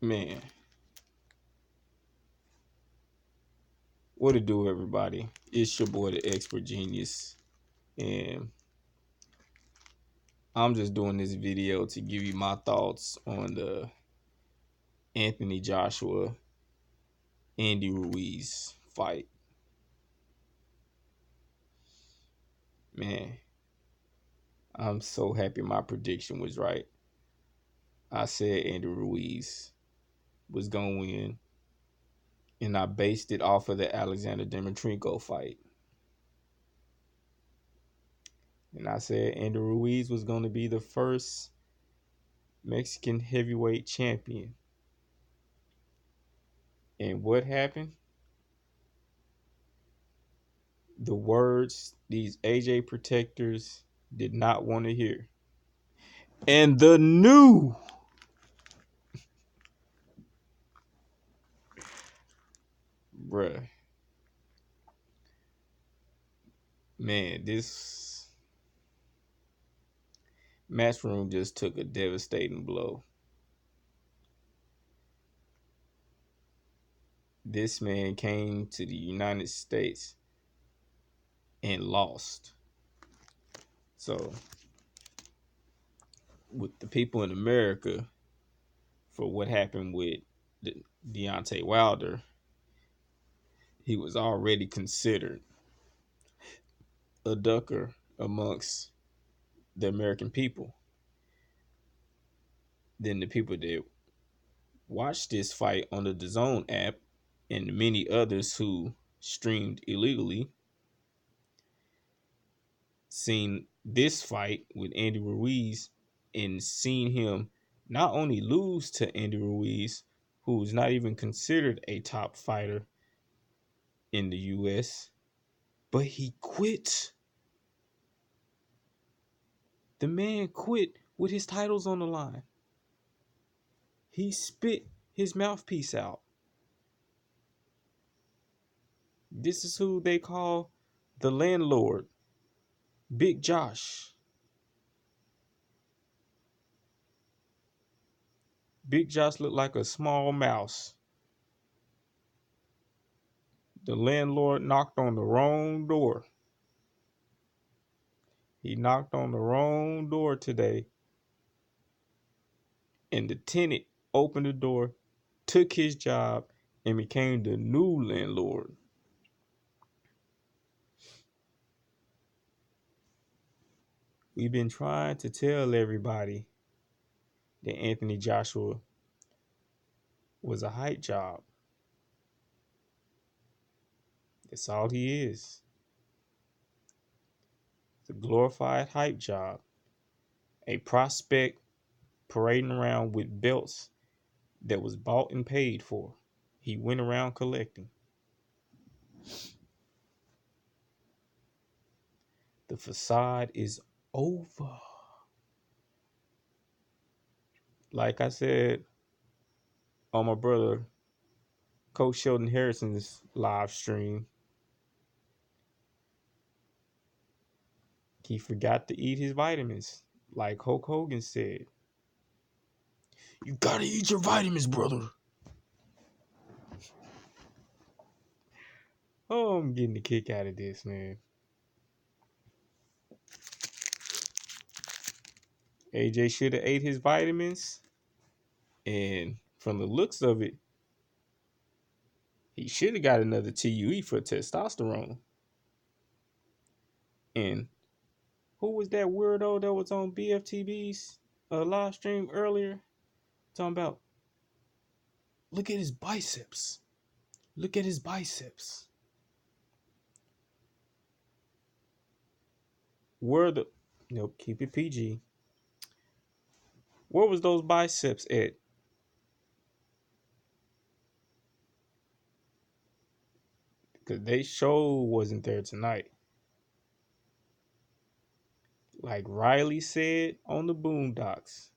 Man, what it do, everybody? It's your boy, the Expert Genius, and I'm just doing this video to give you my thoughts on the Anthony Joshua Andy Ruiz fight. Man, I'm so happy my prediction was right. I said Andy Ruiz was gonna win, and I based it off of the Alexander Demetrenko fight. And I said Andy Ruiz was gonna be the first Mexican heavyweight champion. And what happened? The words these AJ protectors did not want to hear. And the new bruh, man, this matchroom just took a devastating blow. This man came to the United States and lost. So, with the people in America, for what happened with Deontay Wilder, he was already considered a ducker amongst the American people. Then the people that watched this fight on the DAZN app and many others who streamed illegally seen this fight with Andy Ruiz and seen him not only lose to Andy Ruiz, who's not even considered a top fighter in the US, but he quit. The man quit with his titles on the line. He spit his mouthpiece out. This is who they call the landlord, Big Josh. Big Josh looked like a small mouse. The landlord knocked on the wrong door. He knocked on the wrong door today. And the tenant opened the door, took his job, and became the new landlord. We've been trying to tell everybody that Anthony Joshua was a hype job. That's all he is. It's a glorified hype job. A prospect parading around with belts that was bought and paid for. He went around collecting. The facade is over. Like I said on my brother, Coach Sheldon Harrison's live stream, he forgot to eat his vitamins. Like Hulk Hogan said, you gotta eat your vitamins, brother. Oh, I'm getting a kick out of this, man. AJ should have ate his vitamins. And from the looks of it, he should have got another TUE for testosterone. And who was that weirdo that was on BFTB's live stream earlier? Talking about, look at his biceps. Look at his biceps. Where the, nope, keep it PG. Where was those biceps at? Because they show wasn't there tonight. Like Riley said on the Boondocks.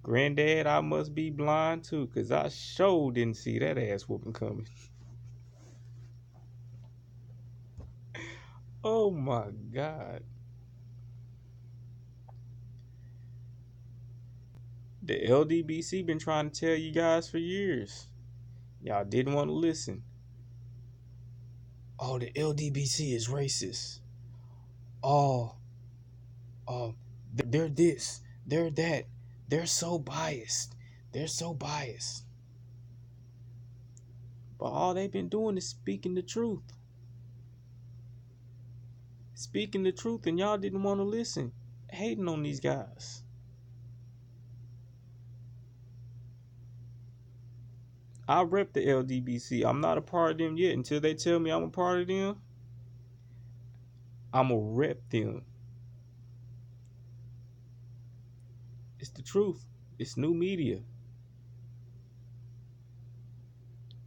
Granddad, I must be blind too, because I sure didn't see that ass whooping coming. Oh my God. The LDBC been trying to tell you guys for years. Y'all didn't want to listen. Oh, the LDBC is racist. Oh, they're this, they're that. They're so biased. They're so biased. But all they've been doing is speaking the truth. Speaking the truth, and y'all didn't want to listen. Hating on these guys. I rep the LDBC. I'm not a part of them yet. Until they tell me I'm a part of them, I'm going to rep them. It's the truth. It's new media.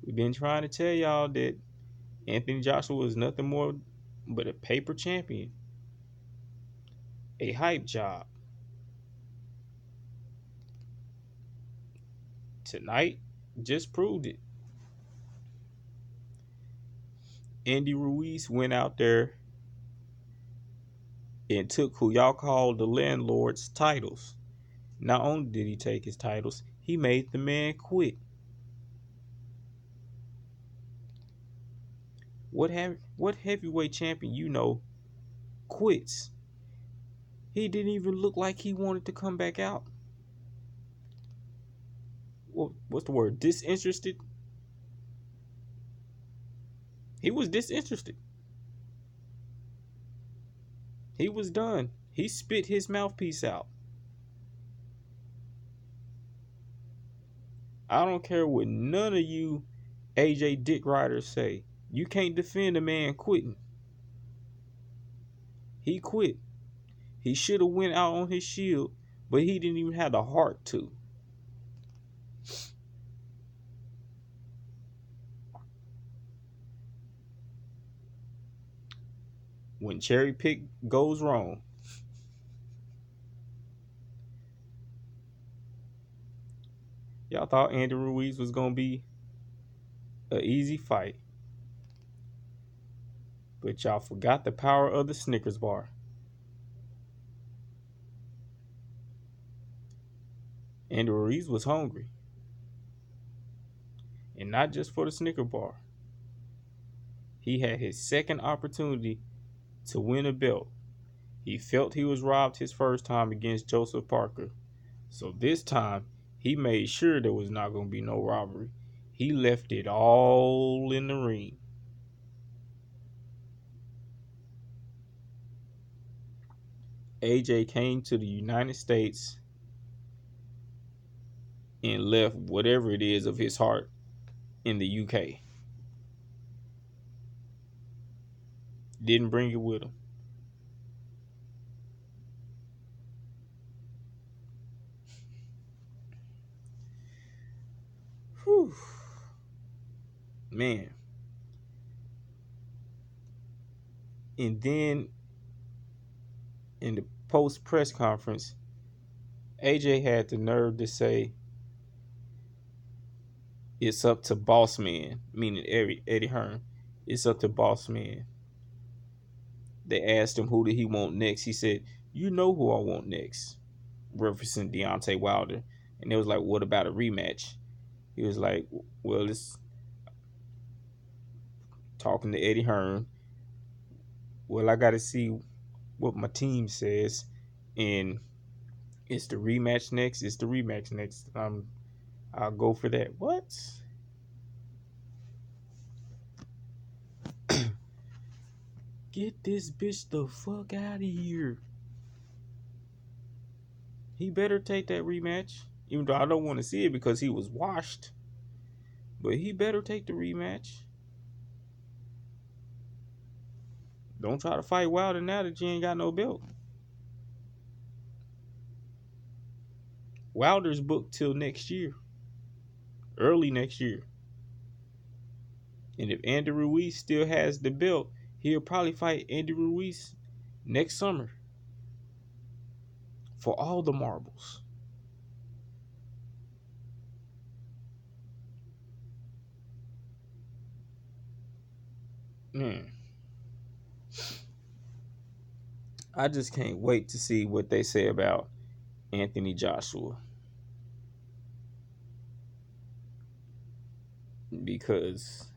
We've been trying to tell y'all that Anthony Joshua is nothing more but a paper champion, a hype job. Tonight just proved it. Andy Ruiz went out there and took who y'all call the landlord's titles. Not only did he take his titles, he made the man quit. What heavyweight champion you know quits? He didn't even look like he wanted to come back out. What's the word? Disinterested? He was disinterested. He was done. He spit his mouthpiece out. I don't care what none of you AJ Dick Riders say. You can't defend a man quitting. He quit. He should have went out on his shield, but he didn't even have the heart to. When cherry pick goes wrong, y'all thought Andy Ruiz was gonna be an easy fight, but y'all forgot the power of the Snickers bar. Andy Ruiz was hungry, and not just for the Snicker bar. He had his second opportunity to win a belt. He felt he was robbed his first time against Joseph Parker. So this time, he made sure there was not going to be no robbery. He left it all in the ring. AJ came to the United States and left whatever it is of his heart in the UK. Didn't bring it with him. Whew. Man. And then in the post press conference, AJ had the nerve to say it's up to boss man, meaning Eddie Hearn. It's up to boss man. They asked him who did he want next. He said, "You know who I want next," referencing Deontay Wilder. And it was like, "What about a rematch?" He was like, "Well, it's talking to Eddie Hearn. Well, I got to see what my team says, and it's the rematch next. It's the rematch next. I'll go for that." What? Get this bitch the fuck out of here. He better take that rematch. Even though I don't want to see it because he was washed. But he better take the rematch. Don't try to fight Wilder now that you ain't got no belt. Wilder's booked till next year. Early next year. And if Andy Ruiz still has the belt, he'll probably fight Andy Ruiz next summer. For all the marbles. Man. I just can't wait to see what they say about Anthony Joshua. because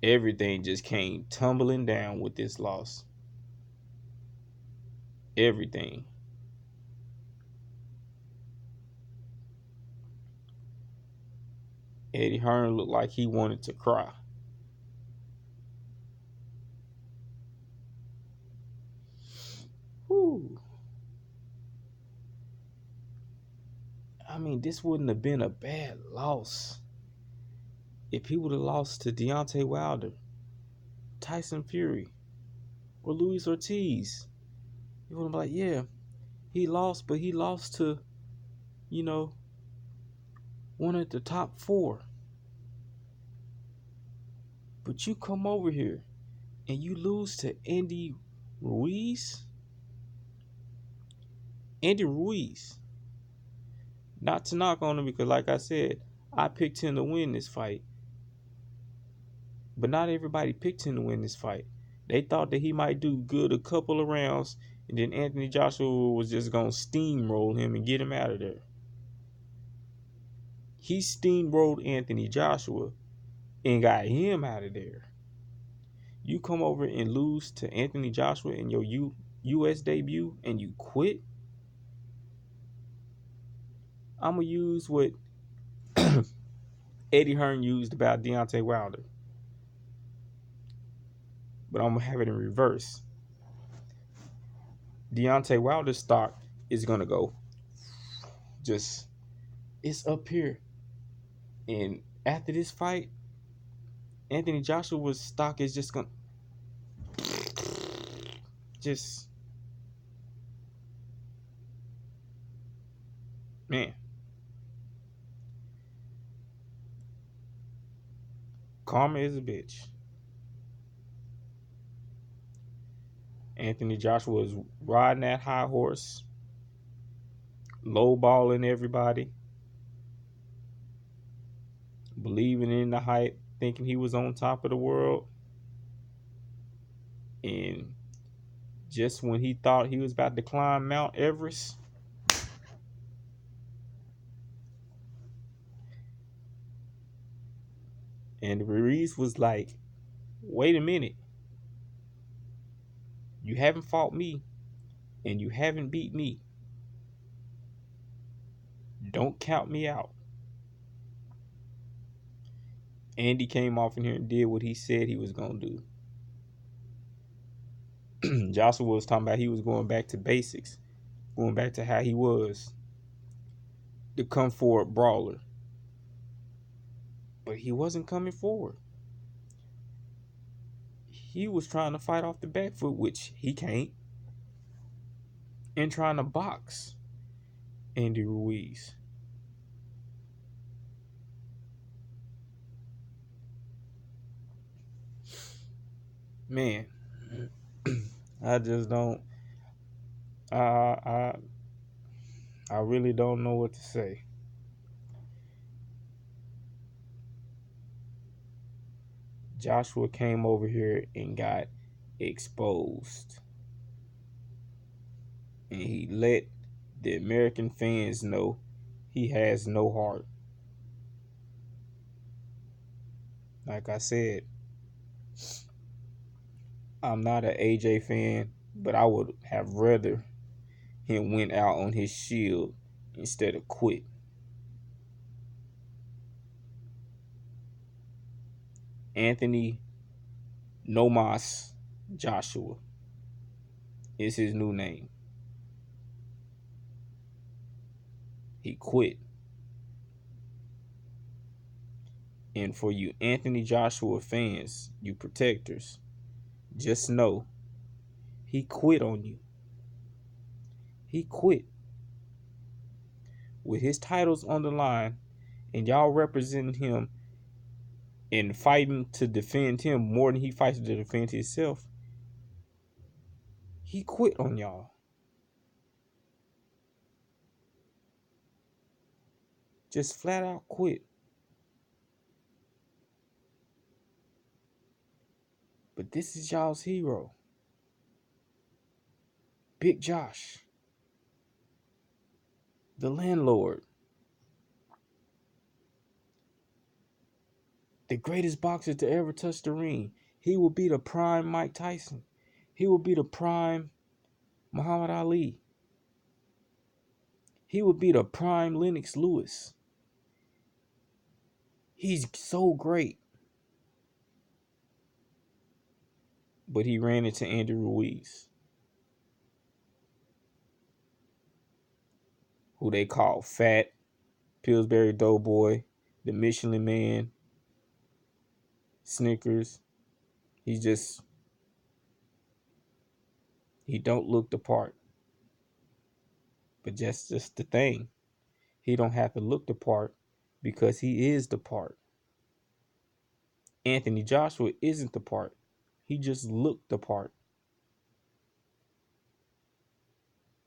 everything just came tumbling down with this loss. Everything. Eddie Hearn looked like he wanted to cry. Whew. I mean, this wouldn't have been a bad loss if he would have lost to Deontay Wilder, Tyson Fury, or Luis Ortiz. You would have been like, yeah, he lost, but he lost to, you know, one of the top four. But you come over here and you lose to Andy Ruiz. Andy Ruiz. Not to knock on him because, like I said, I picked him to win this fight. But not everybody picked him to win this fight. They thought that he might do good a couple of rounds, and then Anthony Joshua was just going to steamroll him and get him out of there. He steamrolled Anthony Joshua and got him out of there. You come over and lose to Anthony Joshua in your U.S. debut and you quit? I'm going to use what Eddie Hearn used about Deontay Wilder. But I'm going to have it in reverse. Deontay Wilder's stock is going to go just, it's up here. And after this fight, Anthony Joshua's stock is just going to just, man. Karma is a bitch. Anthony Joshua is riding that high horse, lowballing everybody, believing in the hype, thinking he was on top of the world. And just when he thought he was about to climb Mount Everest, and Ruiz was like, wait a minute. You haven't fought me, and you haven't beat me. Don't count me out. Andy came off in here and did what he said he was going to do. Joshua was talking about he was going back to basics, going back to how he was, the come forward brawler. But he wasn't coming forward. He was trying to fight off the back foot, which he can't, and trying to box Andy Ruiz. Man, I just don't. I really don't know what to say. Joshua came over here and got exposed, and he let the American fans know he has no heart. Like I said, I'm not an AJ fan, but I would have rather him went out on his shield instead of quit. Anthony Nomas Joshua is his new name. He quit. And for you Anthony Joshua fans, you protectors, just know he quit on you. He quit. With his titles on the line and y'all representing him and fighting to defend him more than he fights to defend himself, he quit on y'all. Just flat out quit. But this is y'all's hero. Big Josh. The landlord. the greatest boxer to ever touch the ring. He will be the prime Mike Tyson. He will be the prime Muhammad Ali. He would be the prime Lennox Lewis. He's so great. But he ran into Andy Ruiz, who they call Fat, Pillsbury Doughboy, the Michelin Man, Snickers. He don't look the part. But that's just the thing. He don't have to look the part because he is the part. Anthony Joshua isn't the part. He just looked the part.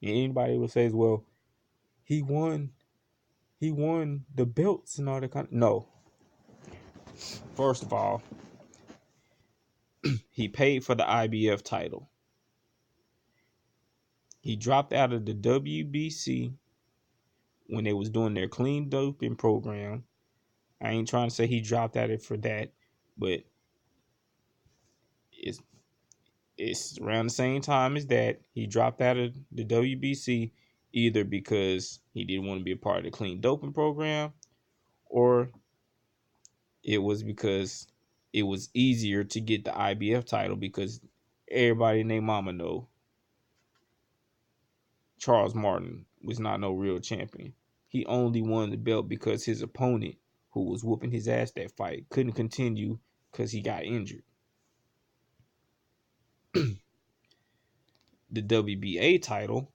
And anybody will say, well, he won the belts and all that kind of. No. First of all, he paid for the IBF title. He dropped out of the WBC when they was doing their clean doping program. I ain't trying to say he dropped out of it for that, but it's around the same time as that. He dropped out of the WBC either because he didn't want to be a part of the clean doping program, or it was because it was easier to get the IBF title because everybody and their mama know Charles Martin was not no real champion. He only won the belt because his opponent, who was whooping his ass that fight, couldn't continue because he got injured. The WBA title,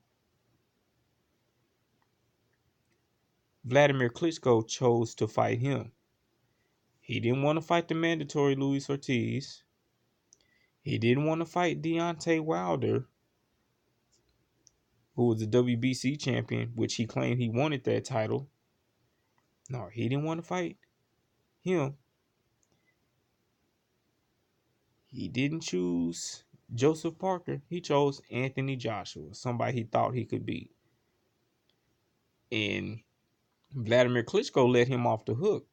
Vladimir Klitschko chose to fight him. He didn't want to fight the mandatory Luis Ortiz. He didn't want to fight Deontay Wilder, who was the WBC champion, which he claimed he wanted that title. No, he didn't want to fight him. He didn't choose Joseph Parker. He chose Anthony Joshua, somebody he thought he could beat. And Vladimir Klitschko let him off the hook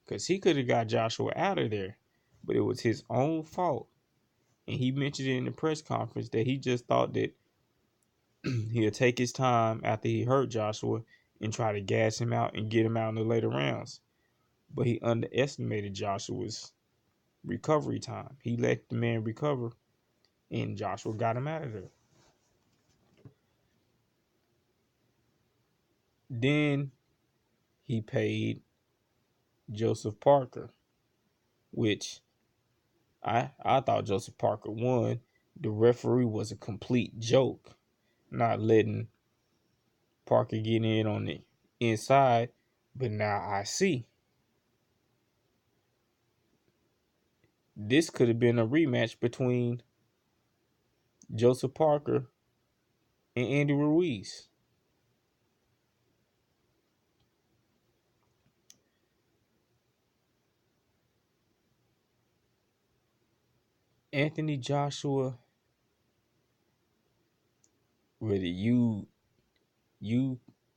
because he could have got Joshua out of there, but it was his own fault. And he mentioned it in the press conference that he just thought that he'll take his time after he hurt Joshua and try to gas him out and get him out in the later rounds. But he underestimated Joshua's recovery time. He let the man recover, and Joshua got him out of there. Then he paid Joseph Parker, which I thought Joseph Parker won. The referee was a complete joke, not letting Parker get in on the inside. But now I see. This could have been a rematch between Joseph Parker and Andy Ruiz. Anthony Joshua, whether you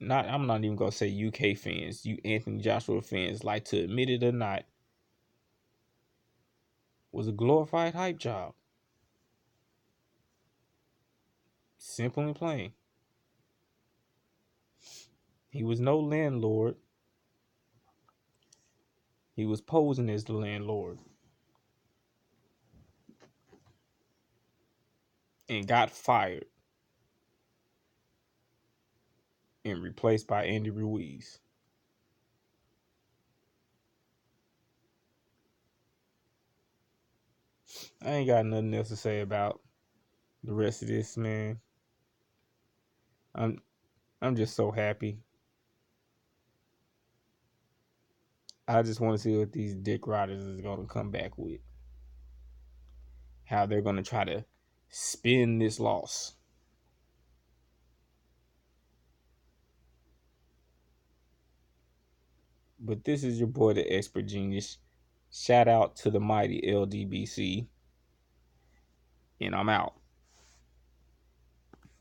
not, I'm not even gonna say UK fans, you Anthony Joshua fans like to admit it or not, was a glorified hype job. Simple and plain. He was no landlord. He was posing as the landlord. And got fired. And replaced by Andy Ruiz. I ain't got nothing else to say about the rest of this, man. I'm just so happy. I just want to see what these dick riders is gonna come back with. How they're gonna try to spin this loss. But this is your boy, the Expert Genius. Shout out to the mighty LDBC. And I'm out.